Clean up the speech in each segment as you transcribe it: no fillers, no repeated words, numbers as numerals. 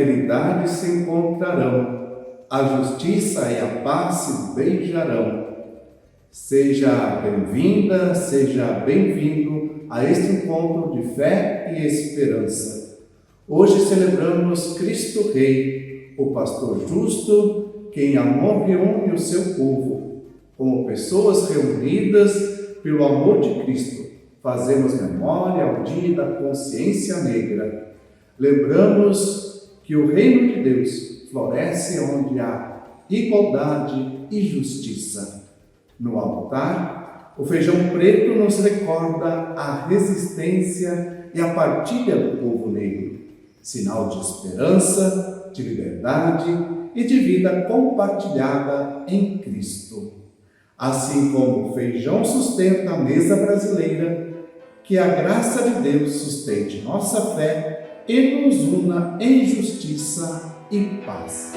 fidelidade se encontrarão, a justiça e a paz se beijarão. Seja bem-vinda, seja bem-vindo a este encontro de fé e esperança. Hoje celebramos Cristo Rei, o pastor justo, que em amor reúne o seu povo. Como pessoas reunidas pelo amor de Cristo, fazemos memória ao dia da consciência negra. Lembramos que o reino de Deus floresce onde há igualdade e justiça. No altar, o feijão preto nos recorda a resistência e a partilha do povo negro, sinal de esperança, de liberdade e de vida compartilhada em Cristo. Assim como o feijão sustenta a mesa brasileira, que a graça de Deus sustente nossa fé e nos una em justiça e paz.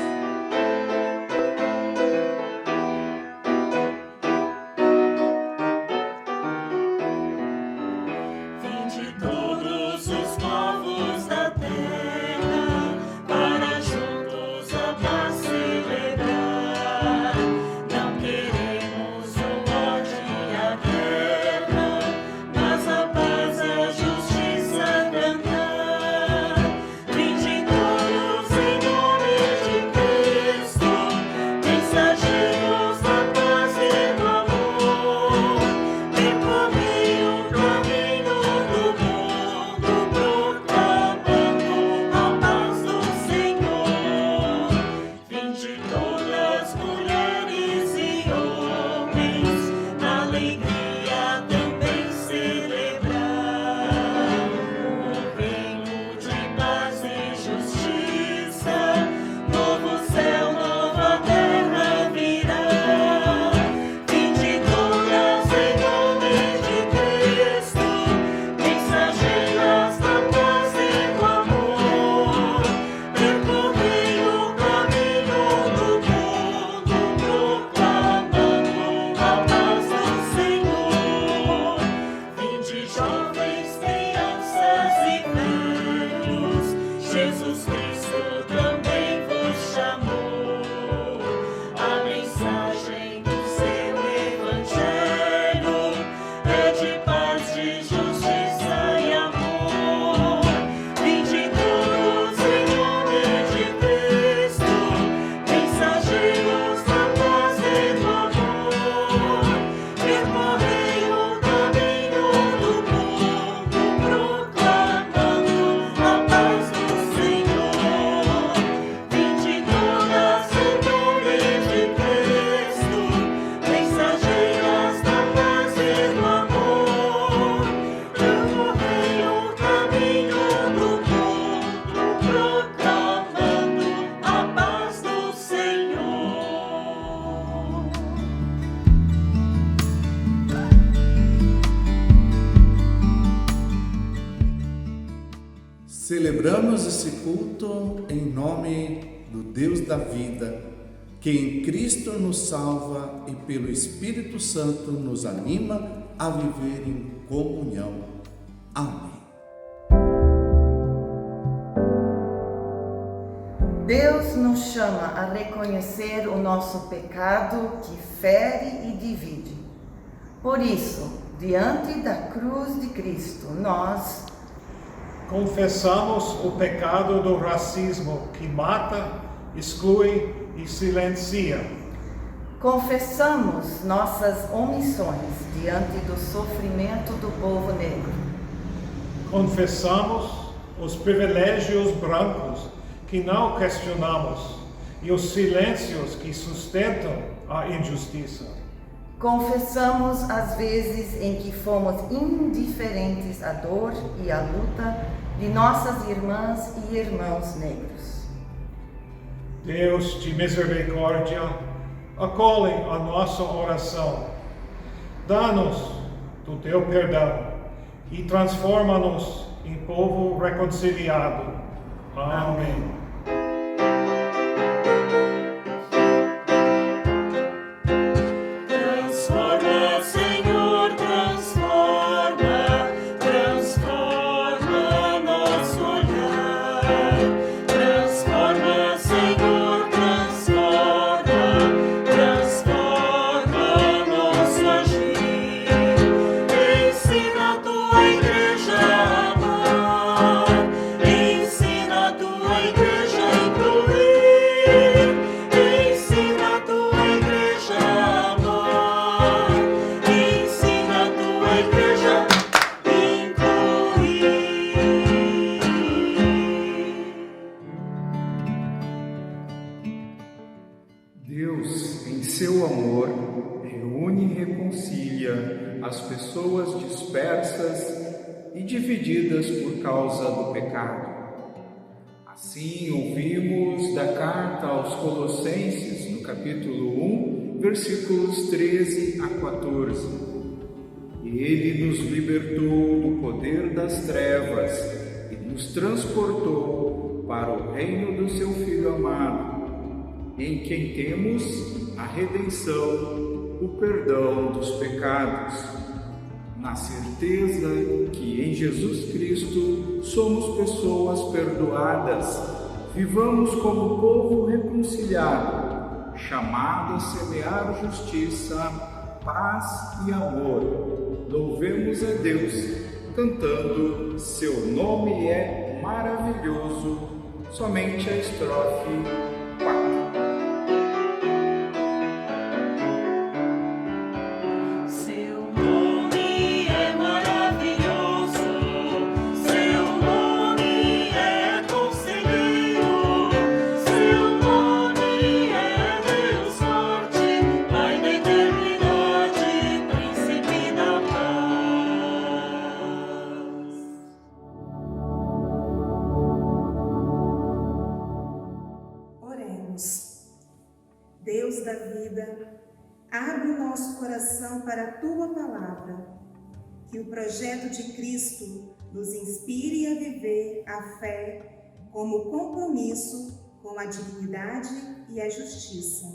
Celebramos esse culto em nome do Deus da vida, que em Cristo nos salva e pelo Espírito Santo nos anima a viver em comunhão. Amém. Deus nos chama a reconhecer o nosso pecado que fere e divide. Por isso, diante da cruz de Cristo, nós confessamos o pecado do racismo que mata, exclui e silencia. Confessamos nossas omissões diante do sofrimento do povo negro. Confessamos os privilégios brancos que não questionamos e os silêncios que sustentam a injustiça. Confessamos as vezes em que fomos indiferentes à dor e à luta de nossas irmãs e irmãos negros. Deus de misericórdia, acolhe a nossa oração. Dá-nos do teu perdão e transforma-nos em povo reconciliado. Amém. Transforma dia as pessoas dispersas e divididas por causa do pecado. Assim ouvimos da carta aos Colossenses, no capítulo 1, versículos 13 a 14. Ele nos libertou do poder das trevas e nos transportou para o reino do seu Filho amado, em quem temos a redenção, o perdão dos pecados, na certeza que em Jesus Cristo somos pessoas perdoadas, vivamos como povo reconciliado, chamado a semear justiça, paz e amor. Louvemos a Deus, cantando Seu nome é maravilhoso, somente a estrofe 4. Deus da vida, abre o nosso coração para a Tua Palavra, que o projeto de Cristo nos inspire a viver a fé como compromisso com a dignidade e a justiça.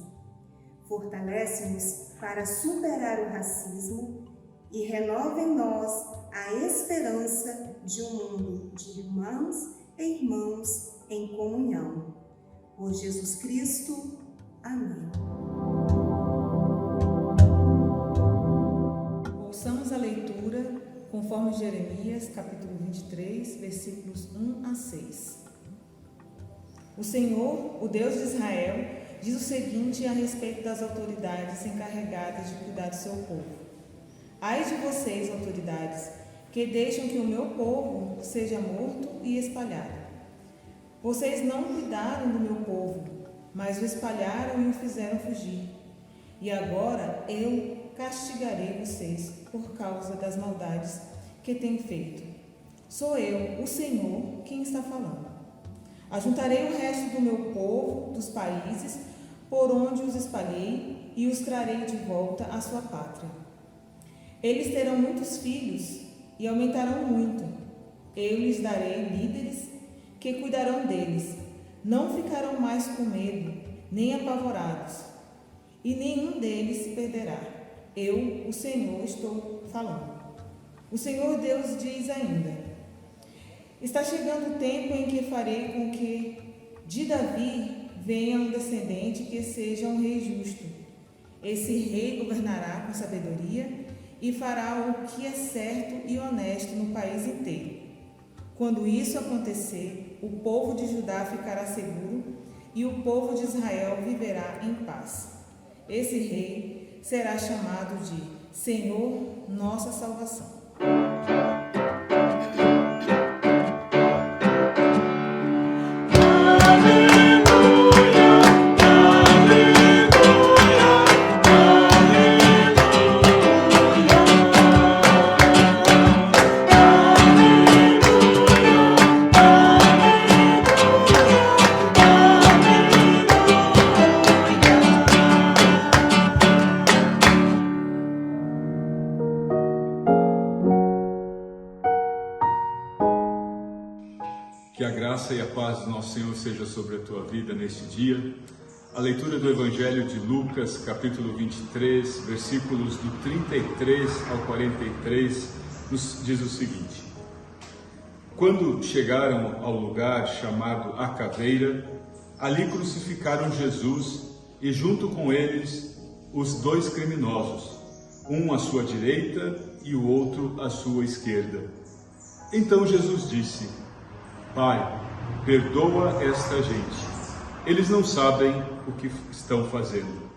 Fortalece-nos para superar o racismo e renova em nós a esperança de um mundo de irmãos e irmãos em comunhão. Por Jesus Cristo. Amém. Ouçamos a leitura conforme Jeremias, capítulo 23, versículos 1 a 6. O Senhor, o Deus de Israel, diz o seguinte a respeito das autoridades encarregadas de cuidar do seu povo. Ai de vocês, autoridades, que deixam que o meu povo seja morto e espalhado. Vocês não cuidaram do meu povo, mas o espalharam e o fizeram fugir. E agora eu castigarei vocês por causa das maldades que têm feito. Sou eu, o Senhor, quem está falando. Ajuntarei o resto do meu povo, dos países por onde os espalhei, e os trarei de volta à sua pátria. Eles terão muitos filhos e aumentarão muito. Eu lhes darei líderes que cuidarão deles. Não ficarão mais com medo, nem apavorados, e nenhum deles se perderá. Eu, o Senhor, estou falando. O Senhor Deus diz ainda: está chegando o tempo em que farei com que de Davi venha um descendente que seja um rei justo. Esse rei governará com sabedoria e fará o que é certo e honesto no país inteiro. Quando isso acontecer, o povo de Judá ficará seguro e o povo de Israel viverá em paz. Esse rei será chamado de Senhor, nossa salvação. Que a graça e a paz do nosso Senhor seja sobre a tua vida neste dia. A leitura do Evangelho de Lucas, capítulo 23, versículos do 33 ao 43, nos diz o seguinte: Quando chegaram ao lugar chamado A Caveira, ali crucificaram Jesus e junto com eles os dois criminosos, um à sua direita e o outro à sua esquerda. Então Jesus disse: Pai, perdoa esta gente. Eles não sabem o que estão fazendo.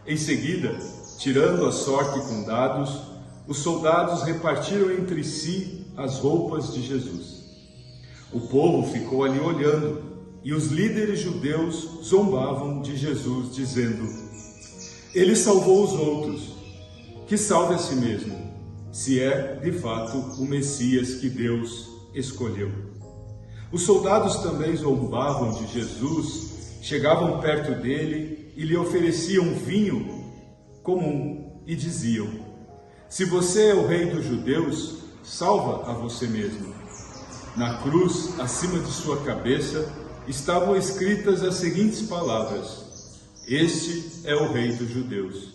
Em seguida, tirando a sorte com dados, os soldados repartiram entre si as roupas de Jesus. O povo ficou ali olhando, e os líderes judeus zombavam de Jesus, dizendo: Ele salvou os outros. que salve a si mesmo, se é de fato o Messias que Deus escolheu. Os soldados também zombavam de Jesus, chegavam perto dele e lhe ofereciam vinho comum e diziam: se você é o rei dos judeus, salva a você mesmo. Na cruz, acima de sua cabeça, estavam escritas as seguintes palavras: este é o rei dos judeus.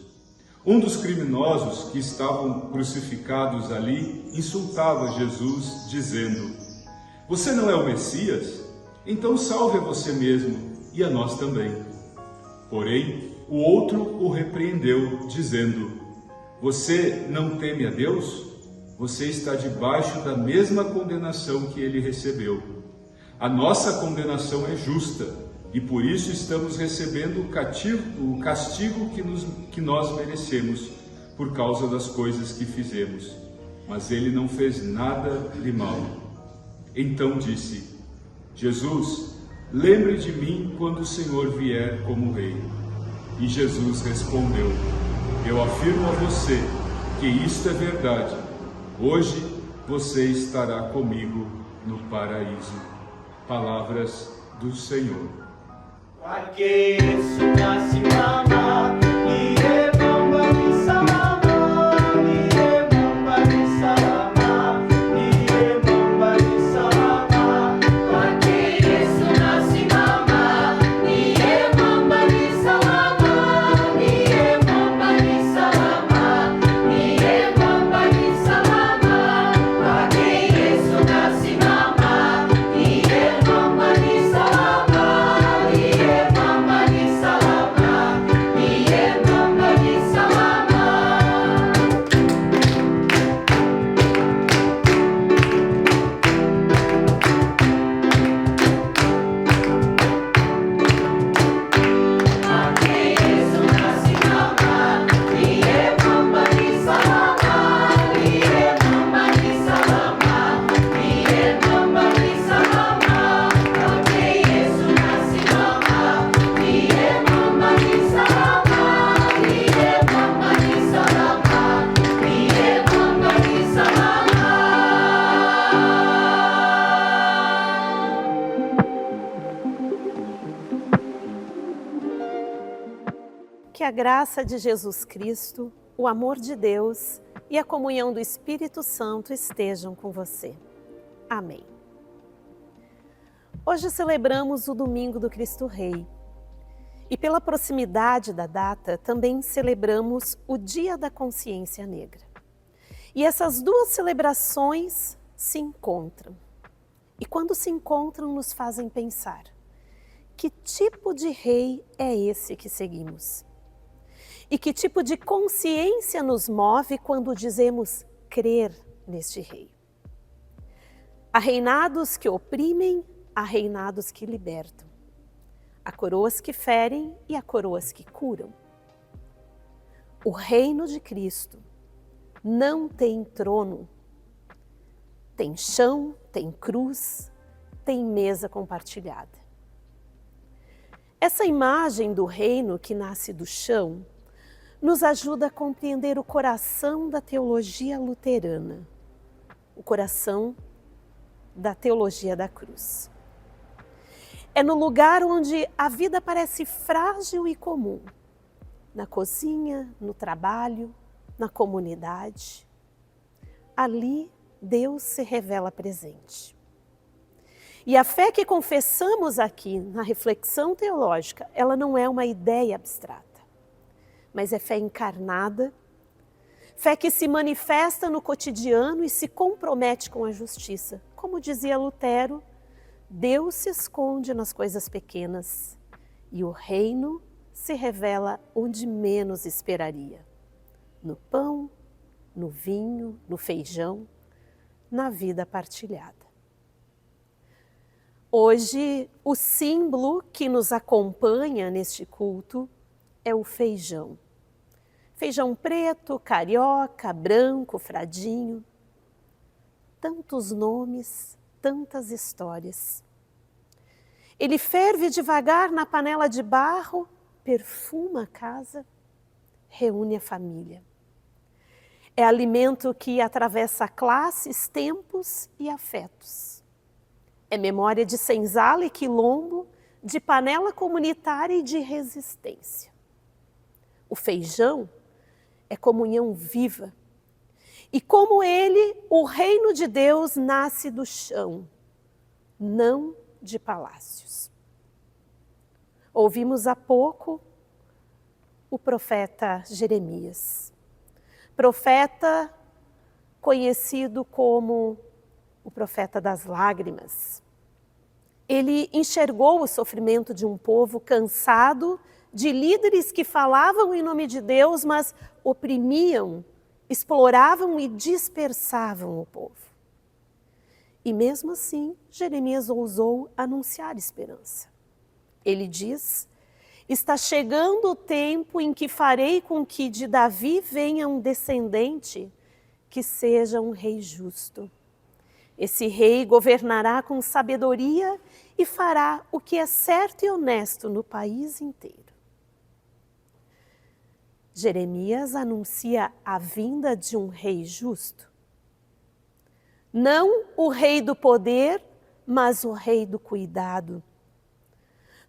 Um dos criminosos que estavam crucificados ali insultava Jesus, dizendo: você não é o Messias? Então salve a você mesmo e a nós também. Porém, o outro o repreendeu, dizendo: você não teme a Deus? Você está debaixo da mesma condenação que ele recebeu. A nossa condenação é justa, e por isso estamos recebendo o castigo que nós merecemos, por causa das coisas que fizemos. Mas ele não fez nada de mal. Então disse: Jesus, lembre de mim quando o Senhor vier como rei. E Jesus respondeu: eu afirmo a você que isto é verdade. Hoje você estará comigo no paraíso. Palavras do Senhor. Porque Yesu nasimama, niye mwamba ni salama, niye mwamba ni salama, niye mwamba ni salama. Porque Yesu nasimama, niye mwamba ni salama, niye mwamba ni salama, niye mwamba ni salama. Porque Yesu nasimama, niye mwamba ni salama. Que a graça de Jesus Cristo, o amor de Deus e a comunhão do Espírito Santo estejam com você. Amém. Hoje celebramos o Domingo do Cristo Rei. E pela proximidade da data, também celebramos o Dia da Consciência Negra. E essas duas celebrações se encontram. E quando se encontram, nos fazem pensar: que tipo de rei é esse que seguimos? E que tipo de consciência nos move quando dizemos crer neste rei? Há reinados que oprimem, há reinados que libertam. Há coroas que ferem e há coroas que curam. O reino de Cristo não tem trono. Tem chão, tem cruz, tem mesa compartilhada. Essa imagem do reino que nasce do chão nos ajuda a compreender o coração da teologia luterana, o coração da teologia da cruz. É no lugar onde a vida parece frágil e comum, na cozinha, no trabalho, na comunidade. Ali Deus se revela presente. E a fé que confessamos aqui na reflexão teológica, ela não é uma ideia abstrata, mas é fé encarnada, fé que se manifesta no cotidiano e se compromete com a justiça. Como dizia Lutero, Deus se esconde nas coisas pequenas e o reino se revela onde menos esperaria. No pão, no vinho, no feijão, na vida partilhada. Hoje, o símbolo que nos acompanha neste culto é o feijão. Feijão preto, carioca, branco, fradinho. Tantos nomes, tantas histórias. Ele ferve devagar na panela de barro, perfuma a casa, reúne a família. É alimento que atravessa classes, tempos e afetos. É memória de senzala e quilombo, de panela comunitária e de resistência. O feijão é comunhão viva. E como ele, o reino de Deus nasce do chão, não de palácios. Ouvimos há pouco o profeta Jeremias. Profeta conhecido como o profeta das lágrimas. Ele enxergou o sofrimento de um povo cansado de líderes que falavam em nome de Deus, mas oprimiam, exploravam e dispersavam o povo. E mesmo assim, Jeremias ousou anunciar esperança. Ele diz: está chegando o tempo em que farei com que de Davi venha um descendente que seja um rei justo. Esse rei governará com sabedoria e fará o que é certo e honesto no país inteiro. Jeremias anuncia a vinda de um rei justo. Não o rei do poder, mas o rei do cuidado.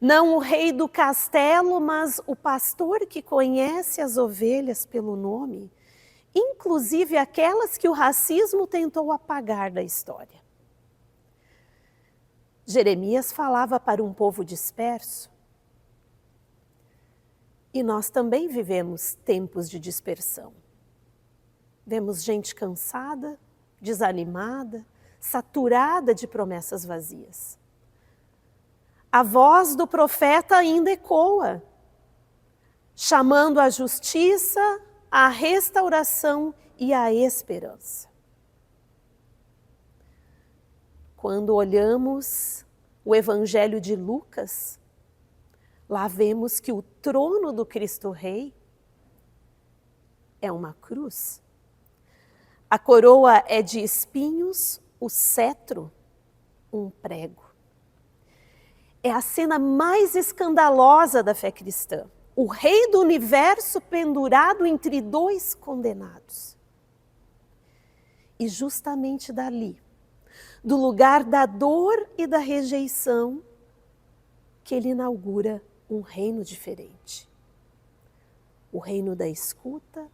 Não o rei do castelo, mas o pastor que conhece as ovelhas pelo nome, inclusive aquelas que o racismo tentou apagar da história. Jeremias falava para um povo disperso. E nós também vivemos tempos de dispersão. Vemos gente cansada, desanimada, saturada de promessas vazias. A voz do profeta ainda ecoa, chamando a justiça, a restauração e a esperança. Quando olhamos o Evangelho de Lucas, lá vemos que o trono do Cristo Rei é uma cruz. A coroa é de espinhos, o cetro, um prego. É a cena mais escandalosa da fé cristã. O rei do universo pendurado entre dois condenados. E justamente dali, do lugar da dor e da rejeição, que ele inaugura um reino diferente. O reino da escuta,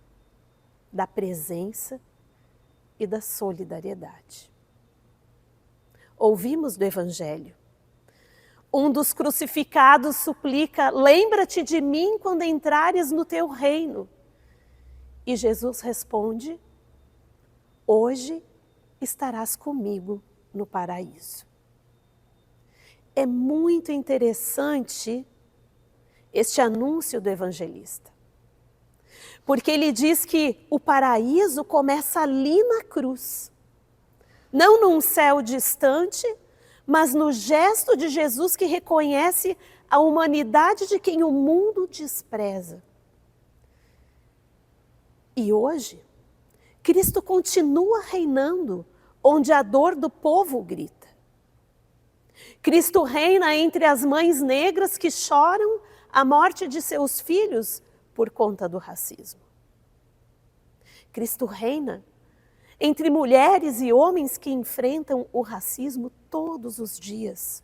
da presença e da solidariedade. Ouvimos do Evangelho. Um dos crucificados suplica: lembra-te de mim quando entrares no teu reino. E Jesus responde: hoje estarás comigo no paraíso. É muito interessante este anúncio do evangelista, porque ele diz que o paraíso começa ali na cruz, não num céu distante, mas no gesto de Jesus que reconhece a humanidade de quem o mundo despreza. E hoje, Cristo continua reinando onde a dor do povo grita. Cristo reina entre as mães negras que choram a morte de seus filhos por conta do racismo. Cristo reina entre mulheres e homens que enfrentam o racismo todos os dias.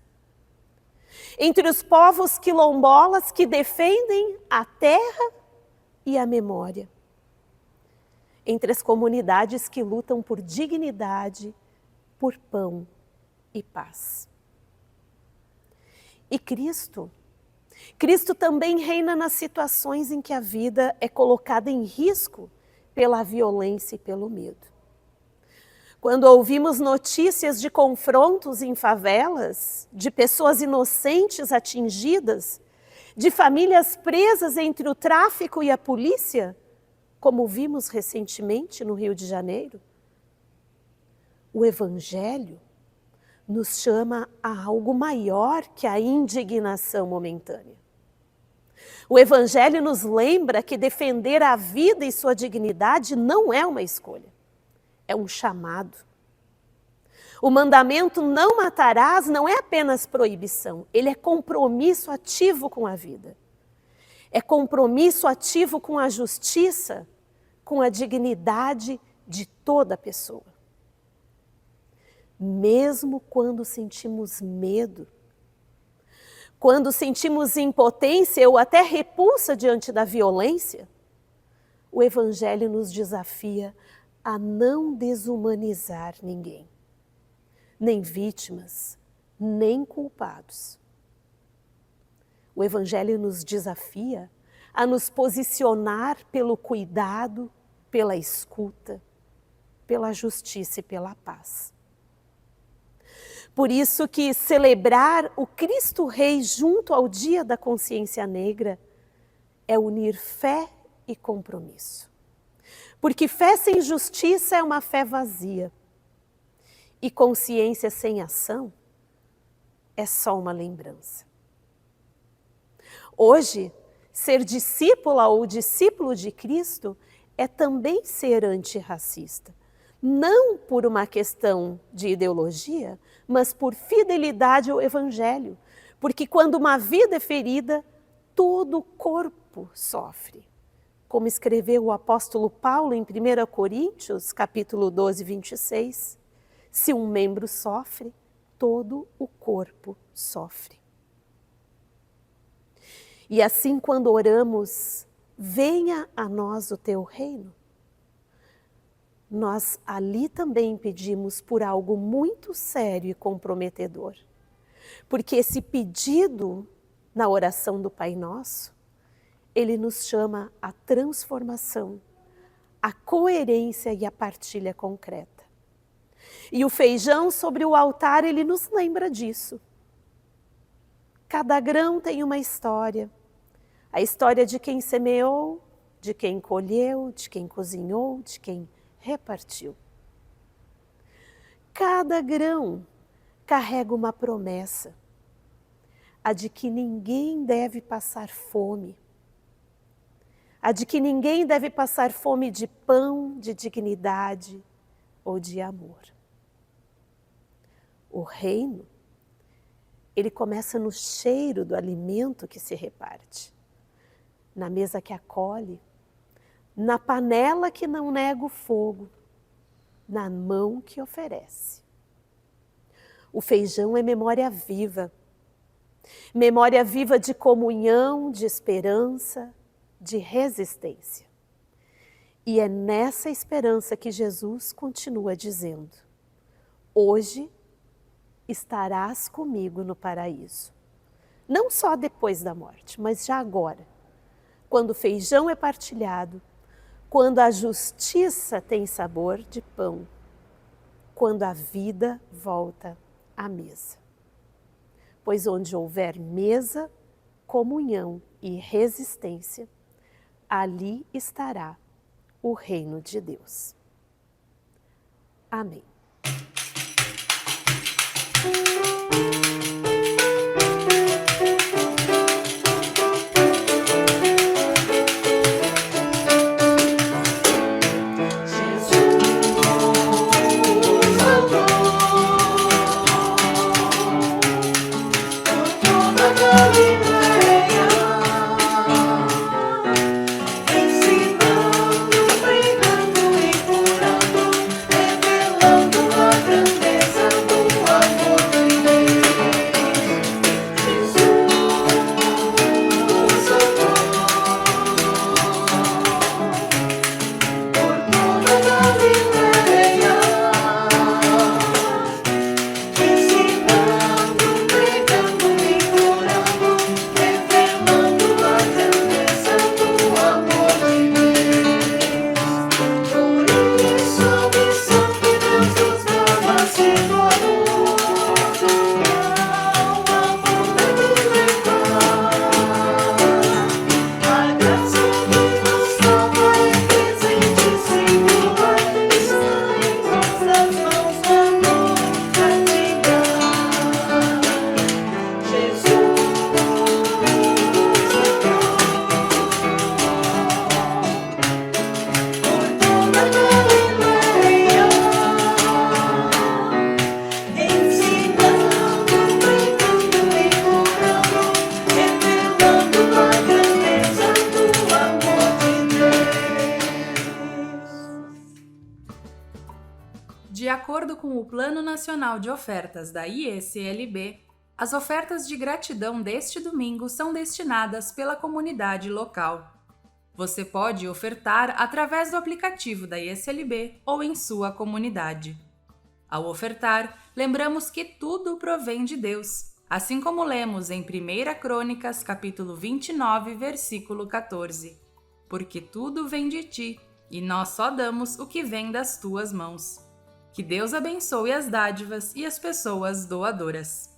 Entre os povos quilombolas que defendem a terra e a memória. Entre as comunidades que lutam por dignidade, por pão e paz. E Cristo também reina nas situações em que a vida é colocada em risco pela violência e pelo medo. Quando ouvimos notícias de confrontos em favelas, de pessoas inocentes atingidas, de famílias presas entre o tráfico e a polícia, como vimos recentemente no Rio de Janeiro, o Evangelho nos chama a algo maior que a indignação momentânea. O Evangelho nos lembra que defender a vida e sua dignidade não é uma escolha, é um chamado. O mandamento "não matarás" não é apenas proibição, ele é compromisso ativo com a vida. É compromisso ativo com a justiça, com a dignidade de toda pessoa. Mesmo quando sentimos medo, quando sentimos impotência ou até repulsa diante da violência, o Evangelho nos desafia a não desumanizar ninguém, nem vítimas, nem culpados. O Evangelho nos desafia a nos posicionar pelo cuidado, pela escuta, pela justiça e pela paz. Por isso que celebrar o Cristo Rei junto ao Dia da Consciência Negra é unir fé e compromisso. Porque fé sem justiça é uma fé vazia. E consciência sem ação é só uma lembrança. Hoje, ser discípula ou discípulo de Cristo é também ser antirracista. Não por uma questão de ideologia, mas por fidelidade ao Evangelho. Porque quando uma vida é ferida, todo o corpo sofre. Como escreveu o apóstolo Paulo em 1 Coríntios, capítulo 12, 26, se um membro sofre, todo o corpo sofre. E assim, quando oramos, venha a nós o teu reino, nós ali também pedimos por algo muito sério e comprometedor. Porque esse pedido na oração do Pai Nosso, ele nos chama à transformação, à coerência e à partilha concreta. E o feijão sobre o altar, ele nos lembra disso. Cada grão tem uma história. A história de quem semeou, de quem colheu, de quem cozinhou, de quem repartiu. Cada grão carrega uma promessa, a de que ninguém deve passar fome, a de que ninguém deve passar fome de pão, de dignidade ou de amor. O reino, ele começa no cheiro do alimento que se reparte, na mesa que acolhe, na panela que não nega o fogo, na mão que oferece. O feijão é memória viva de comunhão, de esperança, de resistência. E é nessa esperança que Jesus continua dizendo: hoje estarás comigo no paraíso. Não só depois da morte, mas já agora, quando o feijão é partilhado, quando a justiça tem sabor de pão, quando a vida volta à mesa. Pois onde houver mesa, comunhão e resistência, ali estará o reino de Deus. Amém. Revelando a grandeza do amor de Deus. De acordo com o Plano Nacional de Ofertas da IECLB, as ofertas de gratidão deste domingo são destinadas pela comunidade local. Você pode ofertar através do aplicativo da IECLB ou em sua comunidade. Ao ofertar, lembramos que tudo provém de Deus, assim como lemos em 1 Crônicas, capítulo 29, versículo 14. Porque tudo vem de ti, e nós só damos o que vem das tuas mãos. Que Deus abençoe as dádivas e as pessoas doadoras.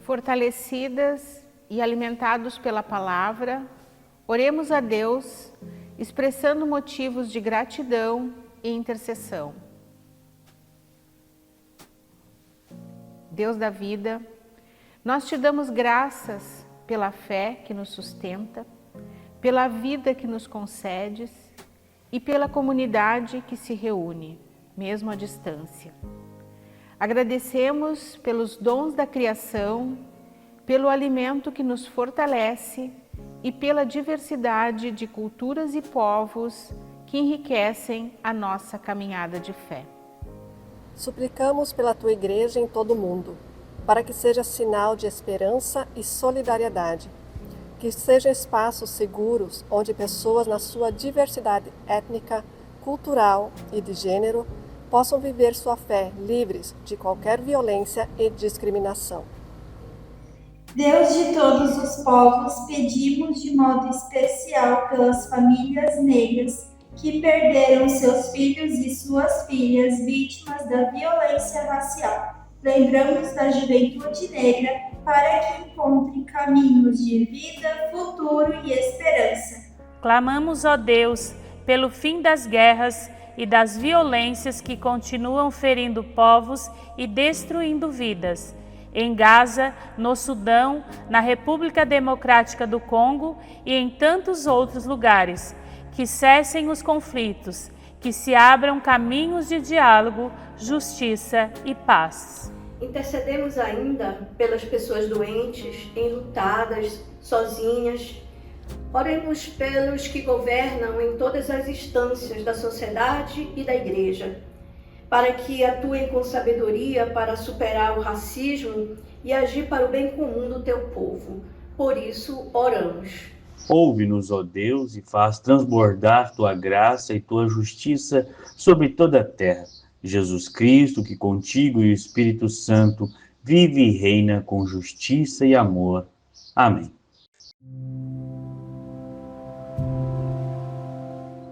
Fortalecidas e alimentados pela palavra, oremos a Deus, expressando motivos de gratidão e intercessão. Deus da vida, nós te damos graças pela fé que nos sustenta, pela vida que nos concedes e pela comunidade que se reúne, mesmo à distância. Agradecemos pelos dons da criação, pelo alimento que nos fortalece e pela diversidade de culturas e povos que enriquecem a nossa caminhada de fé. Suplicamos pela tua igreja em todo o mundo, para que seja sinal de esperança e solidariedade, que sejam espaços seguros onde pessoas na sua diversidade étnica, cultural e de gênero possam viver sua fé livres de qualquer violência e discriminação. Deus de todos os povos, pedimos de modo especial pelas famílias negras que perderam seus filhos e suas filhas vítimas da violência racial. Lembramos da juventude negra para que encontre caminhos de vida, futuro e esperança. Clamamos, ó Deus, pelo fim das guerras e das violências que continuam ferindo povos e destruindo vidas. Em Gaza, no Sudão, na República Democrática do Congo e em tantos outros lugares. Que cessem os conflitos, que se abram caminhos de diálogo, justiça e paz. Intercedemos ainda pelas pessoas doentes, enlutadas, sozinhas. Oremos pelos que governam em todas as instâncias da sociedade e da Igreja, para que atuem com sabedoria para superar o racismo e agir para o bem comum do teu povo. Por isso, oramos. Ouve-nos, ó Deus, e faz transbordar tua graça e tua justiça sobre toda a terra. Jesus Cristo, que contigo e o Espírito Santo vive e reina com justiça e amor. Amém.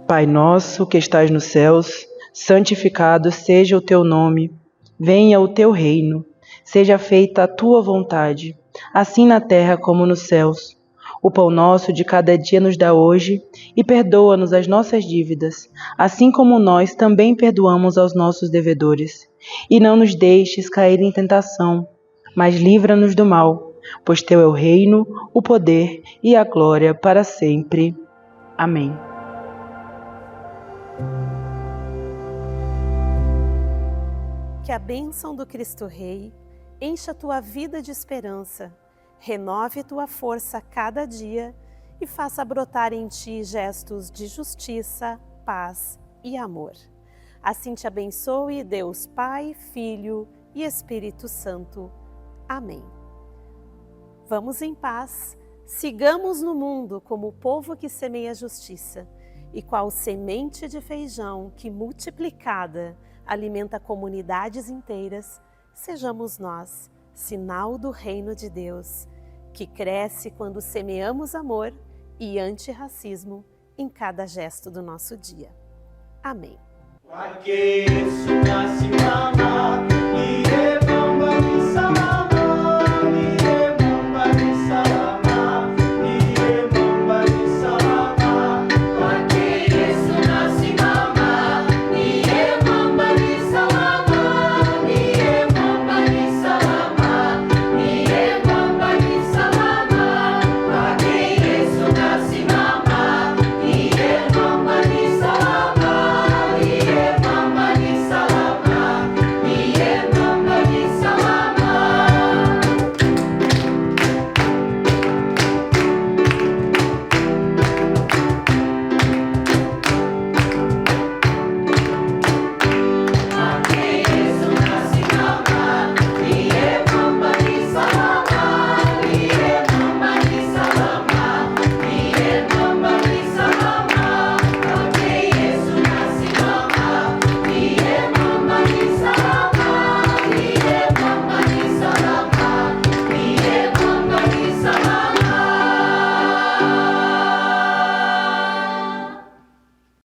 Pai nosso que estás nos céus, santificado seja o teu nome. Venha o teu reino. Seja feita a tua vontade, assim na terra como nos céus. O pão nosso de cada dia nos dá hoje e perdoa-nos as nossas dívidas, assim como nós também perdoamos aos nossos devedores. E não nos deixes cair em tentação, mas livra-nos do mal, pois teu é o reino, o poder e a glória para sempre. Amém. Que a bênção do Cristo Rei encha tua vida de esperança, renove tua força a cada dia e faça brotar em ti gestos de justiça, paz e amor. Assim te abençoe Deus Pai, Filho e Espírito Santo. Amém. Vamos em paz, sigamos no mundo como o povo que semeia justiça e qual semente de feijão que multiplicada alimenta comunidades inteiras, sejamos nós, sinal do reino de Deus, que cresce quando semeamos amor e antirracismo em cada gesto do nosso dia. Amém. Aqueço na